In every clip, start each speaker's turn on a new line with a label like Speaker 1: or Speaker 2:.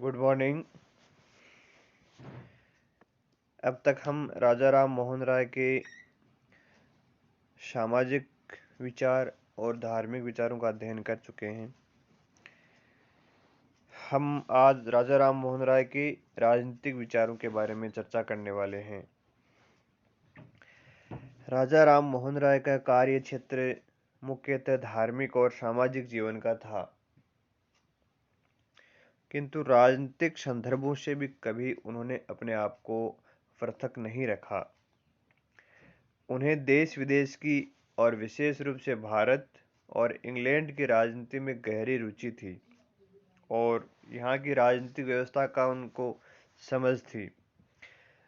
Speaker 1: Good morning. अब तक हम राजा राम मोहन राय के सामाजिक विचार और धार्मिक विचारों का अध्ययन कर चुके हैं। हम आज राजा राम मोहन राय के राजनीतिक विचारों के बारे में चर्चा करने वाले हैं। राजा राम मोहन राय का कार्य क्षेत्र मुख्यतः धार्मिक और सामाजिक जीवन का था, किंतु राजनीतिक संदर्भों से भी कभी उन्होंने अपने आप को पृथक नहीं रखा। उन्हें देश विदेश की और विशेष रूप से भारत और इंग्लैंड की राजनीति में गहरी रुचि थी और यहाँ की राजनीतिक व्यवस्था का उनको समझ थी।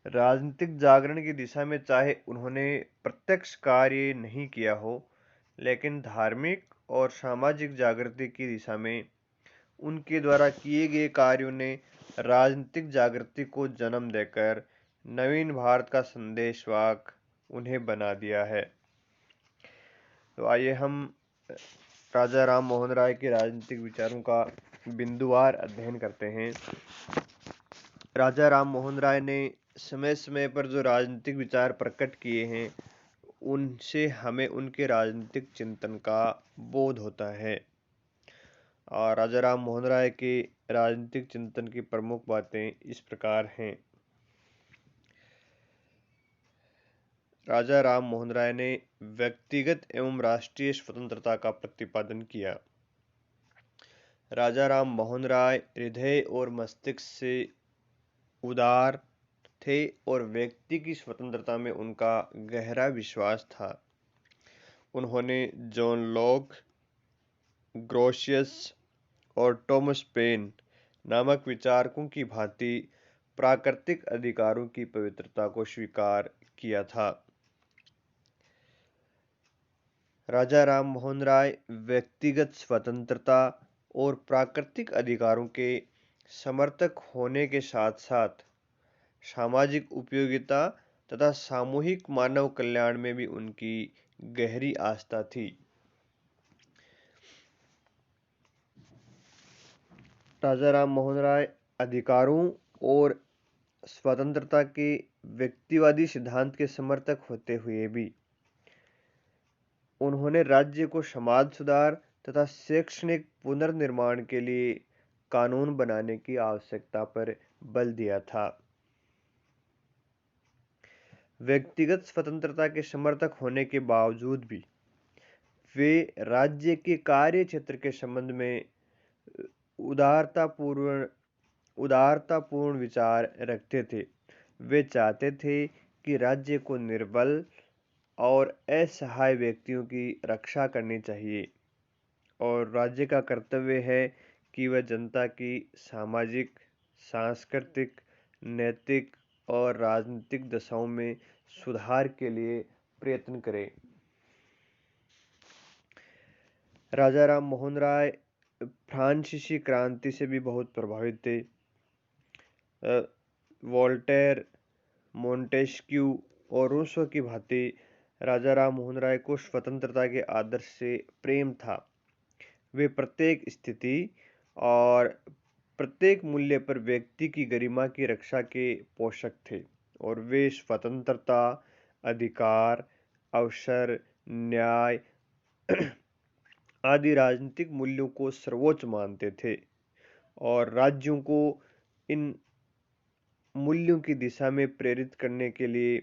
Speaker 1: राजनीतिक जागरण की दिशा में चाहे उन्होंने प्रत्यक्ष कार्य नहीं किया हो, लेकिन धार्मिक और सामाजिक जागृति की दिशा में उनके द्वारा किए गए कार्यों ने राजनीतिक जागृति को जन्म देकर नवीन भारत का संदेशवाहक उन्हें बना दिया है। तो आइए हम राजा राम मोहन राय के राजनीतिक विचारों का बिंदुवार अध्ययन करते हैं। राजा राम मोहन राय ने समय समय पर जो राजनीतिक विचार प्रकट किए हैं, उनसे हमें उनके राजनीतिक चिंतन का बोध होता है। और राजा राम मोहन राय के राजनीतिक चिंतन की प्रमुख बातें इस प्रकार हैं। राजा राम मोहन राय ने व्यक्तिगत एवं राष्ट्रीय स्वतंत्रता का प्रतिपादन किया। राजा राम मोहन राय हृदय और मस्तिष्क से उदार थे और व्यक्ति की स्वतंत्रता में उनका गहरा विश्वास था। उन्होंने जॉन लॉक, ग्रोशियस और टॉमस पेन नामक विचारकों की भांति प्राकृतिक अधिकारों की पवित्रता को स्वीकार किया था। राजा राम मोहन राय व्यक्तिगत स्वतंत्रता और प्राकृतिक अधिकारों के समर्थक होने के साथ साथ सामाजिक उपयोगिता तथा सामूहिक मानव कल्याण में भी उनकी गहरी आस्था थी। राजा राम मोहन राय अधिकारों और स्वतंत्रता के व्यक्तिवादी सिद्धांत के समर्थक होते हुए भी उन्होंने राज्य को समाज सुधार तथा शैक्षणिक पुनर्निर्माण के लिए कानून बनाने की आवश्यकता पर बल दिया था। व्यक्तिगत स्वतंत्रता के समर्थक होने के बावजूद भी वे राज्य के कार्य क्षेत्र के संबंध में उदारतापूर्ण विचार रखते थे। वे चाहते थे कि राज्य को निर्बल और असहाय व्यक्तियों की रक्षा करनी चाहिए और राज्य का कर्तव्य है कि वह जनता की सामाजिक, सांस्कृतिक, नैतिक और राजनीतिक दशाओं में सुधार के लिए प्रयत्न करे। राजा राम मोहन राय फ्रांसीसी क्रांति से भी बहुत प्रभावित थे। वोल्टेयर, मोंटेस्क्यू और रूसो की भांति राजा राम मोहन राय को स्वतंत्रता के आदर्श से प्रेम था। वे प्रत्येक स्थिति और प्रत्येक मूल्य पर व्यक्ति की गरिमा की रक्षा के पोषक थे और वे स्वतंत्रता, अधिकार, अवसर, न्याय आदि राजनीतिक मूल्यों को सर्वोच्च मानते थे और राज्यों को इन मूल्यों की दिशा में प्रेरित करने के लिए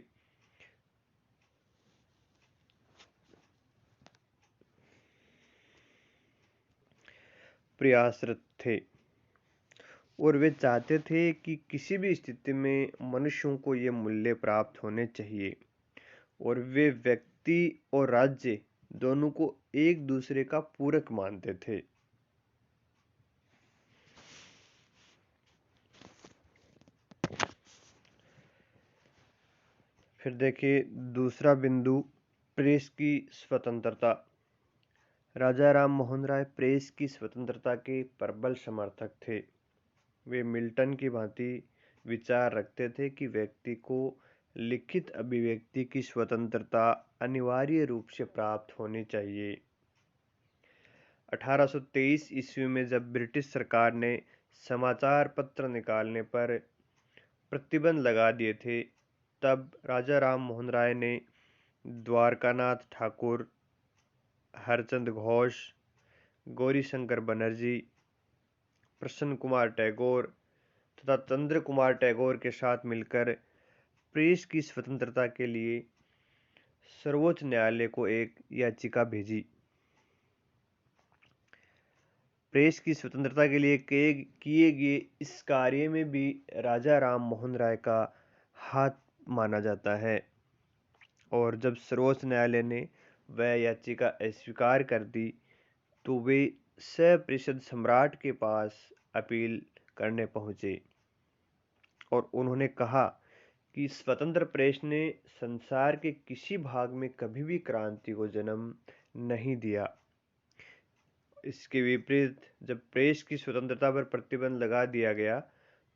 Speaker 1: प्रयासरत थे और वे चाहते थे कि किसी भी स्थिति में मनुष्यों को ये मूल्य प्राप्त होने चाहिए और वे व्यक्ति और राज्य दोनों को एक दूसरे का पूरक मानते थे। फिर देखिए दूसरा बिंदु, प्रेस की स्वतंत्रता। राजा राम मोहन राय प्रेस की स्वतंत्रता के प्रबल समर्थक थे। वे मिल्टन की भांति विचार रखते थे कि व्यक्ति को लिखित अभिव्यक्ति की स्वतंत्रता अनिवार्य रूप से प्राप्त होनी चाहिए। 1823 ईस्वी में जब ब्रिटिश सरकार ने समाचार पत्र निकालने पर प्रतिबंध लगा दिए थे, तब राजा राम मोहन राय ने द्वारकानाथ ठाकुर, हरचंद घोष, गौरीशंकर बनर्जी, प्रसन्न कुमार टैगोर तथा चंद्र कुमार टैगोर के साथ मिलकर प्रेस की स्वतंत्रता के लिए सर्वोच्च न्यायालय को एक याचिका भेजी। प्रेस की स्वतंत्रता के लिए किए गए इस कार्य में भी राजा राम मोहन राय का हाथ माना जाता है, और जब सर्वोच्च न्यायालय ने वह याचिका अस्वीकार कर दी तो वे सप्रेषद सम्राट के पास अपील करने पहुंचे और उन्होंने कहा कि स्वतंत्र प्रेस ने संसार के किसी भाग में कभी भी क्रांति को जन्म नहीं दिया। इसके विपरीत जब प्रेस की स्वतंत्रता पर प्रतिबंध लगा दिया गया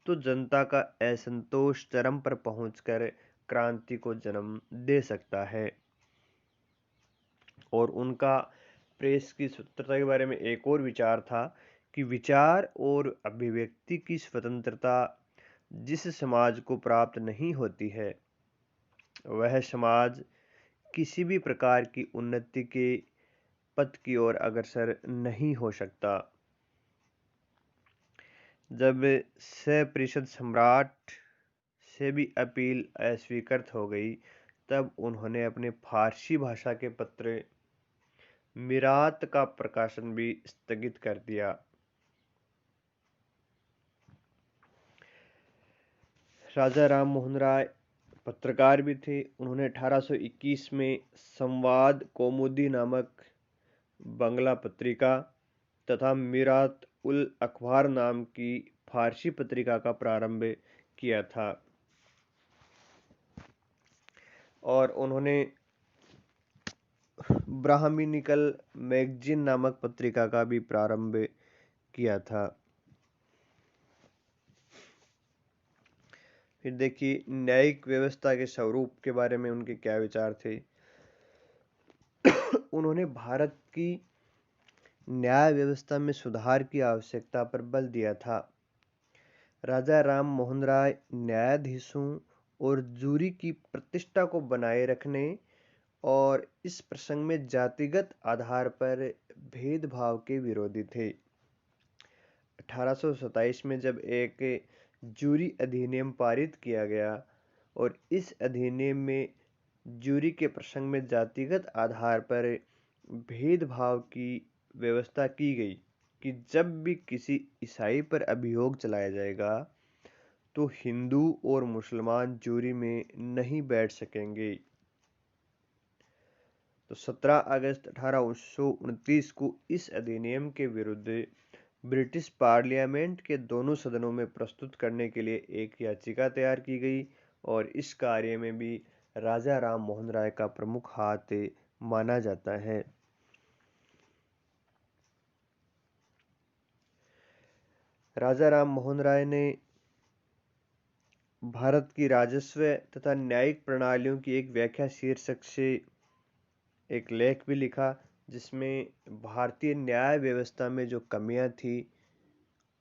Speaker 1: तो जनता का असंतोष चरम पर पहुंचकर क्रांति को जन्म दे सकता है। और उनका प्रेस की स्वतंत्रता के बारे में एक और विचार था कि विचार और अभिव्यक्ति की स्वतंत्रता जिस समाज को प्राप्त नहीं होती है, वह समाज किसी भी प्रकार की उन्नति के पथ की ओर अग्रसर नहीं हो सकता। जब सप्रेषद सम्राट से भी अपील अस्वीकृत हो गई, तब उन्होंने अपने फारसी भाषा के पत्र मिरात का प्रकाशन भी स्थगित कर दिया। राजा राम मोहन राय पत्रकार भी थे। उन्होंने 1821 में संवाद कौमुदी नामक बंगला पत्रिका तथा मिरात उल अखबार नाम की फारसी पत्रिका का प्रारंभ किया था, और उन्होंने ब्राह्मणिकल मैगजीन नामक पत्रिका का भी प्रारंभ किया था। फिर देखिए न्यायिक व्यवस्था के स्वरूप के बारे में उनके क्या विचार थे। उन्होंने भारत की न्याय व्यवस्था में सुधार की आवश्यकता पर बल दिया था। राजा राम मोहन राय न्यायाधीशों और जूरी की प्रतिष्ठा को बनाए रखने और इस प्रसंग में जातिगत आधार पर भेदभाव के विरोधी थे। 1827 में जब एक जूरी अधिनियम पारित किया गया और इस अधिनियम में जूरी के प्रसंग में जातिगत आधार पर भेदभाव की व्यवस्था की गई कि जब भी किसी ईसाई पर अभियोग चलाया जाएगा तो हिंदू और मुसलमान जूरी में नहीं बैठ सकेंगे। तो 17 अगस्त 1829 को इस अधिनियम के विरुद्ध ब्रिटिश पार्लियामेंट के दोनों सदनों में प्रस्तुत करने के लिए एक याचिका तैयार की गई, और इस कार्य में भी राजा राम मोहन राय का प्रमुख हाथ माना जाता है। राजा राम मोहन राय ने भारत की राजस्व तथा न्यायिक प्रणालियों की एक व्याख्या शीर्षक से एक लेख भी लिखा, जिसमें भारतीय न्याय व्यवस्था में जो कमियां थी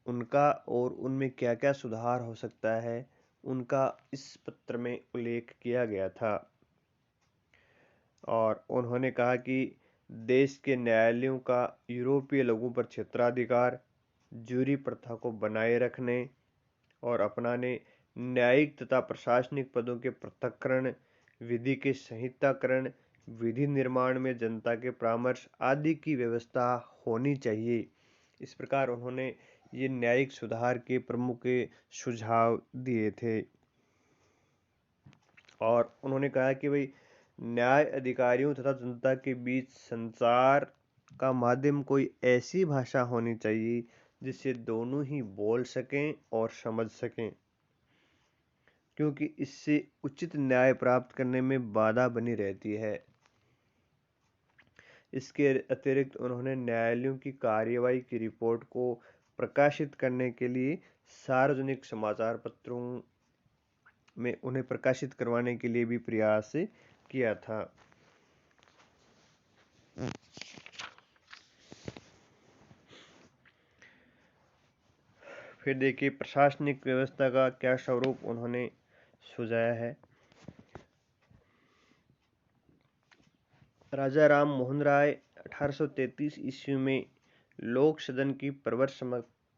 Speaker 1: उनका और उनमें क्या क्या सुधार हो सकता है उनका इस पत्र में उल्लेख किया गया था। और उन्होंने कहा कि देश के न्यायालयों का यूरोपीय लोगों पर क्षेत्राधिकार, जूरी प्रथा को बनाए रखने और अपनाने, न्यायिक तथा प्रशासनिक पदों के पृथक्करण, विधि के संहिताकरण, विधि निर्माण में जनता के परामर्श आदि की व्यवस्था होनी चाहिए। इस प्रकार उन्होंने ये न्यायिक सुधार के प्रमुख सुझाव दिए थे। और उन्होंने कहा कि भाई न्याय अधिकारियों तथा जनता के बीच संचार का माध्यम कोई ऐसी भाषा होनी चाहिए जिससे दोनों ही बोल सकें और समझ सकें, क्योंकि इससे उचित न्याय प्राप्त करने में बाधा बनी रहती है। इसके अतिरिक्त उन्होंने न्यायालयों की कार्यवाही की रिपोर्ट को प्रकाशित करने के लिए सार्वजनिक समाचार पत्रों में उन्हें प्रकाशित करवाने के लिए भी प्रयास किया था। फिर देखिए प्रशासनिक व्यवस्था का क्या स्वरूप उन्होंने सुझाया है। राजा राम मोहन राय 1833 ईस्वी में लोक सदन की प्रवर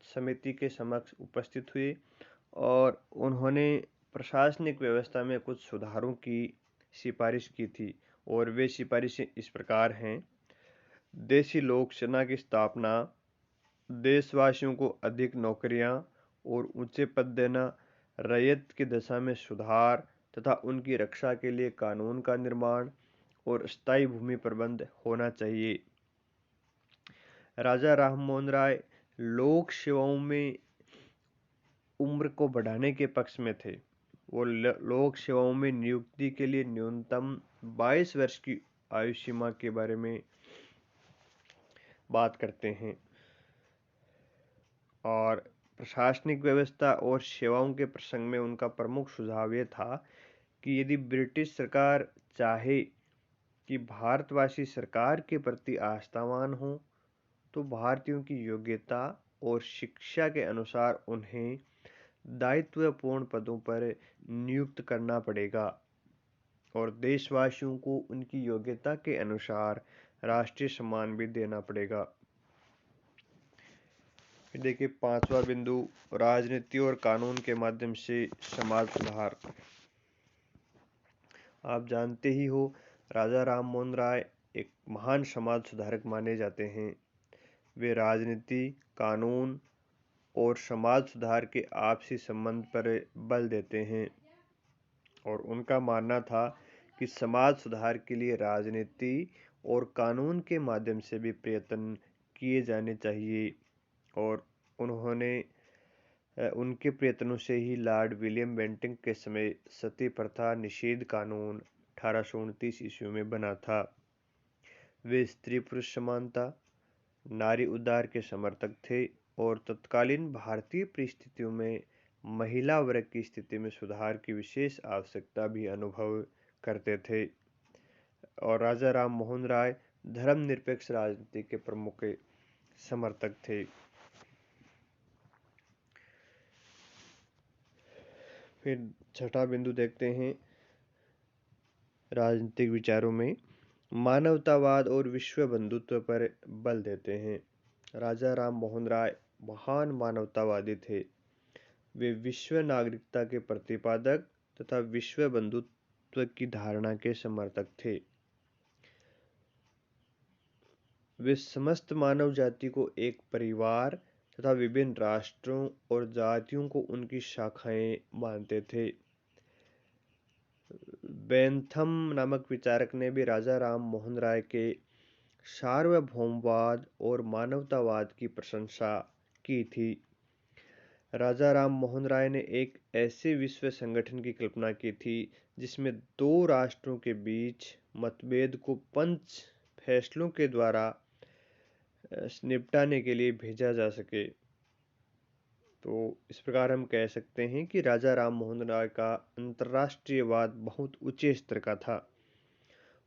Speaker 1: समिति के समक्ष उपस्थित हुए और उन्होंने प्रशासनिक व्यवस्था में कुछ सुधारों की सिफारिश की थी और वे सिफारिशें इस प्रकार हैं। देशी लोक सेना की स्थापना, देशवासियों को अधिक नौकरियां और ऊंचे पद देना, रैयत की दशा में सुधार तथा उनकी रक्षा के लिए कानून का निर्माण और स्थायी भूमि प्रबंध होना चाहिए। राजा राममोहन राय लोक सेवाओं में उम्र को बढ़ाने के पक्ष में थे। वो लोक सेवाओं में नियुक्ति के लिए न्यूनतम 22 वर्ष की आयु सीमा के बारे में बात करते हैं। और प्रशासनिक व्यवस्था और सेवाओं के प्रसंग में उनका प्रमुख सुझाव ये था कि यदि ब्रिटिश सरकार चाहे कि भारतवासी सरकार के प्रति आस्थावान हों, तो भारतीयों की योग्यता और शिक्षा के अनुसार उन्हें दायित्वपूर्ण पदों पर नियुक्त करना पड़ेगा और देशवासियों को उनकी योग्यता के अनुसार राष्ट्रीय सम्मान भी देना पड़ेगा। फिर देखिए 5वां बिंदु, राजनीति और कानून के माध्यम से समाज सुधार। आप जानते ही हो राजा राममोहन राय एक महान समाज सुधारक माने जाते हैं। वे राजनीति, कानून और समाज सुधार के आपसी संबंध पर बल देते हैं और उनका मानना था कि समाज सुधार के लिए राजनीति और कानून के माध्यम से भी प्रयत्न किए जाने चाहिए और उन्होंने उनके प्रयत्नों से ही लॉर्ड विलियम बेंटिंक के समय सती प्रथा निषेध कानून 1829 ईस्वी में बना था। वे स्त्री पुरुष समानता, नारी उद्धार के समर्थक थे और तत्कालीन भारतीय परिस्थितियों में महिला वर्ग की स्थिति में सुधार की विशेष आवश्यकता भी अनुभव करते थे। और राजा राम मोहन राय धर्मनिरपेक्ष राजनीति के प्रमुख समर्थक थे। फिर छठा बिंदु देखते हैं राजनीतिक विचारों में मानवतावाद और विश्व बंधुत्व पर बल देते हैं। राजा राम मोहन राय महान मानवतावादी थे। वे विश्व नागरिकता के प्रतिपादक तथा विश्व बंधुत्व की धारणा के समर्थक थे। वे समस्त मानव जाति को एक परिवार तथा विभिन्न राष्ट्रों और जातियों को उनकी शाखाएं मानते थे। बेंथम नामक विचारक ने भी राजा राम मोहन राय के सार्वभौमवाद और मानवतावाद की प्रशंसा की थी। राजा राम मोहन राय ने एक ऐसे विश्व संगठन की कल्पना की थी जिसमें दो राष्ट्रों के बीच मतभेद को पंच फैसलों के द्वारा निपटाने के लिए भेजा जा सके। तो इस प्रकार हम कह सकते हैं कि राजा राम मोहन राय का अंतर्राष्ट्रीयवाद बहुत ऊंचे स्तर का था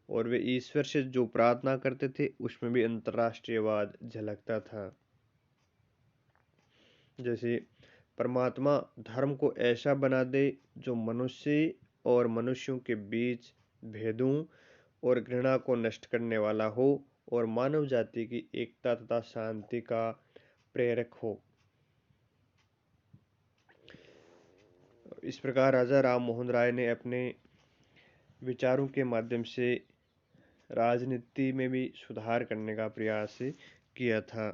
Speaker 1: और वे ईश्वर से जो प्रार्थना करते थे उसमें भी अंतर्राष्ट्रीयवाद झलकता था। जैसे परमात्मा धर्म को ऐसा बना दे जो मनुष्य और मनुष्यों के बीच भेदों और घृणा को नष्ट करने वाला हो और मानव जाति की एकता तथा शांति का प्रेरक हो। इस प्रकार राजा राम मोहन राय ने अपने विचारों के माध्यम से राजनीति में भी सुधार करने का प्रयास किया था।